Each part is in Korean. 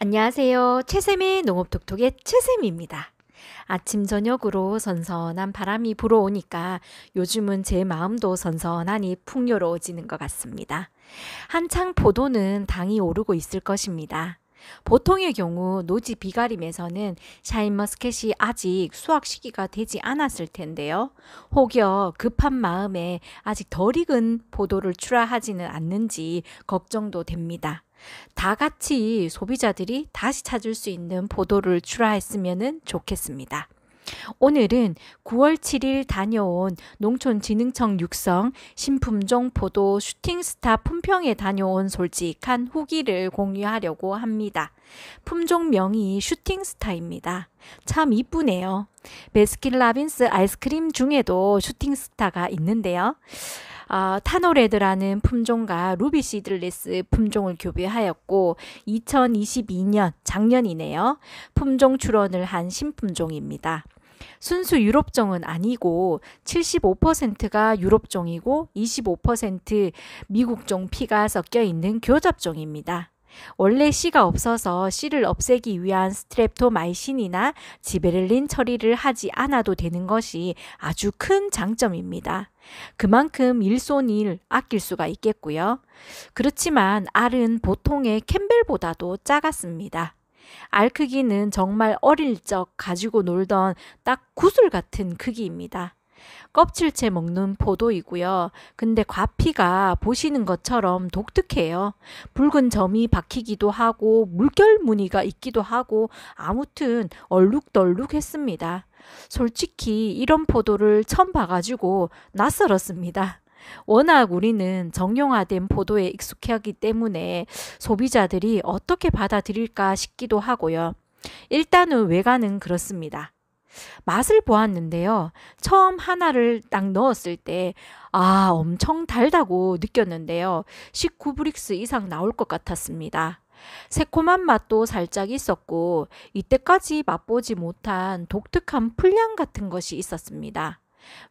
안녕하세요. 채쌤의 농업톡톡의 채쌤입니다. 아침 저녁으로 선선한 바람이 불어오니까 요즘은 제 마음도 선선하니 풍요로워지는 것 같습니다. 한창 포도는 당이 오르고 있을 것입니다. 보통의 경우 노지 비가림에서는 샤인머스켓이 아직 수확 시기가 되지 않았을 텐데요. 혹여 급한 마음에 아직 덜 익은 포도를 출하하지는 않는지 걱정도 됩니다. 다 같이 소비자들이 다시 찾을 수 있는 포도를 출하했으면 좋겠습니다. 오늘은 9월 7일 다녀온 농촌진흥청 육성 신품종 포도 슈팅스타 품평에 다녀온 솔직한 후기를 공유하려고 합니다. 품종명이 슈팅스타입니다. 참 이쁘네요. 베스킨라빈스 아이스크림 중에도 슈팅스타가 있는데요. 타노레드라는 품종과 루비 시들레스 품종을 교배하였고 2022년 작년이네요. 품종 출원을 한 신품종입니다. 순수 유럽종은 아니고 75%가 유럽종이고 25% 미국종 피가 섞여 있는 교잡종입니다. 원래 씨가 없어서 씨를 없애기 위한 스트랩토마이신이나 지베렐린 처리를 하지 않아도 되는 것이 아주 큰 장점입니다. 그만큼 일손을 아낄 수가 있겠고요. 그렇지만 알은 보통의 캠벨보다도 작았습니다. 알 크기는 정말 어릴 적 가지고 놀던 딱 구슬 같은 크기입니다. 껍질째 먹는 포도이고요. 근데 과피가 보시는 것처럼 독특해요. 붉은 점이 박히기도 하고 물결 무늬가 있기도 하고 아무튼 얼룩덜룩했습니다. 솔직히 이런 포도를 처음 봐가지고 낯설었습니다. 워낙 우리는 정형화된 포도에 익숙하기 때문에 소비자들이 어떻게 받아들일까 싶기도 하고요. 일단은 외관은 그렇습니다. 맛을 보았는데요. 처음 하나를 딱 넣었을 때 엄청 달다고 느꼈는데요. 19브릭스 이상 나올 것 같았습니다. 새콤한 맛도 살짝 있었고 이때까지 맛보지 못한 독특한 풀향 같은 것이 있었습니다.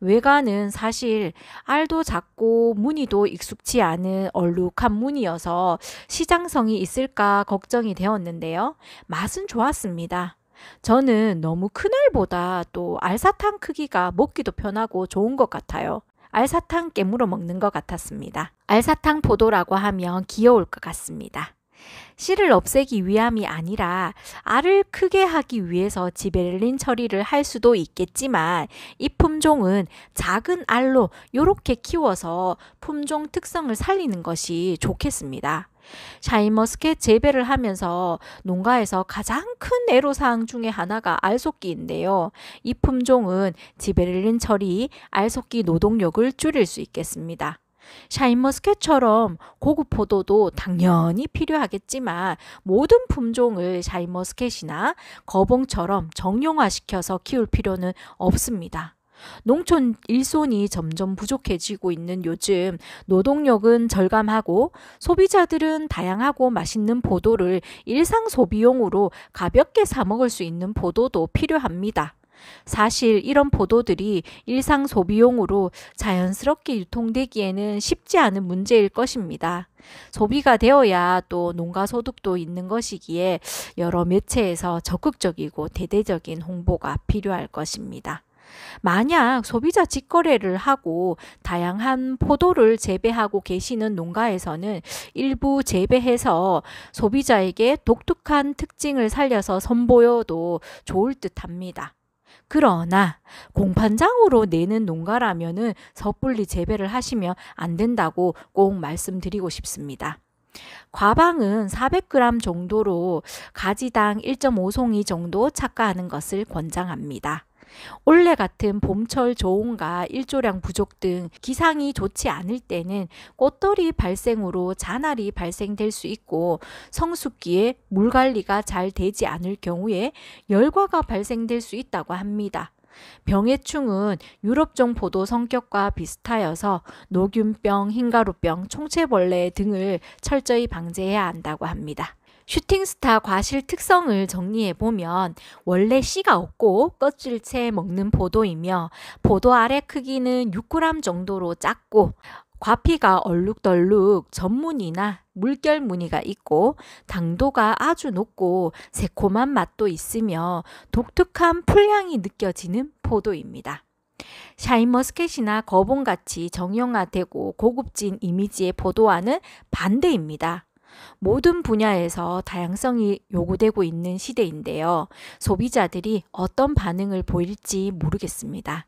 외관은 사실 알도 작고 무늬도 익숙치 않은 얼룩한 무늬여서 시장성이 있을까 걱정이 되었는데요. 맛은 좋았습니다. 저는 너무 큰 알보다 또 알사탕 크기가 먹기도 편하고 좋은 것 같아요. 알사탕 깨물어 먹는 것 같았습니다. 알사탕 포도라고 하면 귀여울 것 같습니다. 씨를 없애기 위함이 아니라 알을 크게 하기 위해서 지베렐린 처리를 할 수도 있겠지만 이 품종은 작은 알로 이렇게 키워서 품종 특성을 살리는 것이 좋겠습니다. 샤인머스켓 재배를 하면서 농가에서 가장 큰 애로사항 중에 하나가 알속기인데요. 이 품종은 지베렐린 처리, 알속기 노동력을 줄일 수 있겠습니다. 샤인머스켓처럼 고급 포도도 당연히 필요하겠지만 모든 품종을 샤인머스켓이나 거봉처럼 정형화시켜서 키울 필요는 없습니다. 농촌 일손이 점점 부족해지고 있는 요즘 노동력은 절감하고 소비자들은 다양하고 맛있는 포도를 일상 소비용으로 가볍게 사 먹을 수 있는 포도도 필요합니다. 사실 이런 포도들이 일상 소비용으로 자연스럽게 유통되기에는 쉽지 않은 문제일 것입니다. 소비가 되어야 또 농가 소득도 있는 것이기에 여러 매체에서 적극적이고 대대적인 홍보가 필요할 것입니다. 만약 소비자 직거래를 하고 다양한 포도를 재배하고 계시는 농가에서는 일부 재배해서 소비자에게 독특한 특징을 살려서 선보여도 좋을 듯 합니다. 그러나 공판장으로 내는 농가라면은 섣불리 재배를 하시면 안 된다고 꼭 말씀드리고 싶습니다. 과방은 400g 정도로 가지당 1.5송이 정도 착과하는 것을 권장합니다. 올해 같은 봄철 저온과 일조량 부족 등 기상이 좋지 않을 때는 꽃돌이 발생으로 잔알이 발생될 수 있고 성숙기에 물 관리가 잘 되지 않을 경우에 열과가 발생될 수 있다고 합니다. 병해충은 유럽종 포도 성격과 비슷하여서 노균병, 흰가루병, 총체벌레 등을 철저히 방제해야 한다고 합니다. 슈팅스타 과실 특성을 정리해보면 원래 씨가 없고 껍질째 먹는 포도이며 포도 알의 크기는 6g 정도로 작고 과피가 얼룩덜룩 전무늬나 물결 무늬가 있고 당도가 아주 높고 새콤한 맛도 있으며 독특한 풀향이 느껴지는 포도입니다. 샤인머스켓이나 거봉같이 정형화되고 고급진 이미지의 포도와는 반대입니다. 모든 분야에서 다양성이 요구되고 있는 시대인데요. 소비자들이 어떤 반응을 보일지 모르겠습니다.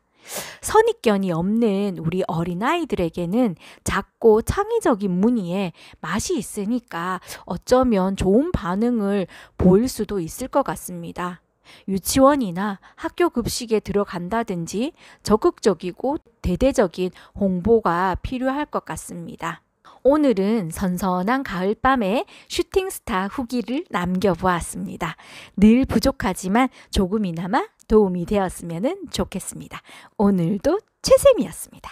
선입견이 없는 우리 어린아이들에게는 작고 창의적인 무늬에 맛이 있으니까 어쩌면 좋은 반응을 보일 수도 있을 것 같습니다. 유치원이나 학교 급식에 들어간다든지 적극적이고 대대적인 홍보가 필요할 것 같습니다. 오늘은 선선한 가을밤에 슈팅스타 후기를 남겨보았습니다. 늘 부족하지만 조금이나마 도움이 되었으면 좋겠습니다. 오늘도 최쌤이었습니다.